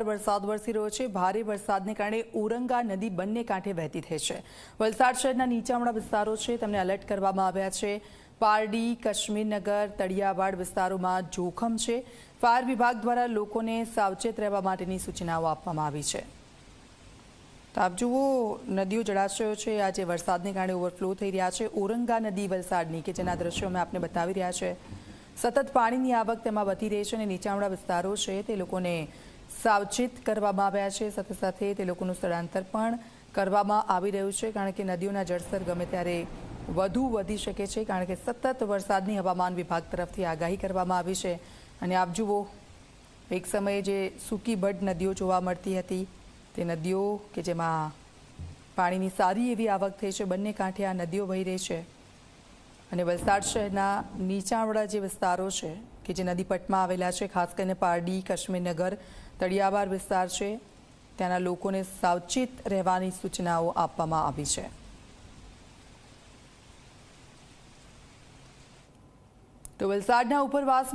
ધોધમાર વરસાદ વરસી રહ્યો છે। ભારે વરસાદને કારણે ઓરંગા નદી બંને કાંઠે વહેતી થઈ છે। વલસાડ શહેરના નીચાણવાળા વિસ્તારો છે તેમને એલર્ટ કરવામાં આવ્યા છે। પારડી, કશ્મીરનગર, તળિયાવાડ વિસ્તારોમાં જોખમ છે। ફાયર વિભાગ દ્વારા લોકોને સાવચેત રહેવા માટેની સૂચનાઓ આપવામાં આવી છે। તો આપ જુઓ, નદીઓ જળાશયો છે આજે વરસાદને કારણે ઓવરફ્લો થઈ રહ્યા છે। ઓરંગા નદી વલસાડની કે જેના દ્રશ્યો અમે આપને બતાવી રહ્યા છે। સતત પાણીની આવક તેમાં વધી રહી છે અને નીચાણવાળા વિસ્તારો છે તે લોકોને સાવચેત કરવામાં આવ્યા છે। સાથે સાથે તે લોકોનું સ્થળાંતર પણ કરવામાં આવી રહ્યું છે, કારણ કે નદીઓના જળસ્તર ગમે ત્યારે વધુ વધી શકે છે, કારણ કે સતત વરસાદની હવામાન વિભાગ તરફથી આગાહી કરવામાં આવી છે। અને આપ જુઓ, એક સમયે જે સૂકી બડ નદીઓ જોવા મળતી હતી તે નદીઓ કે જેમાં પાણીની સારી એવી આવક થઈ છે, બંને કાંઠે આ નદીઓ વહી રહી છે। અને વલસાડ શહેરના નીચાણવાળા જે વિસ્તારો છે કે જે નદીપટમાં આવેલા છે, ખાસ કરીને પારડી, કશ્મીરનગર, તળિયાવાડ વિસ્તાર છે, ત્યાંના લોકોને સાવચેત રહેવાની સૂચનાઓ આપવામાં આવી છે। તો વલસાડના ઉપરવાસ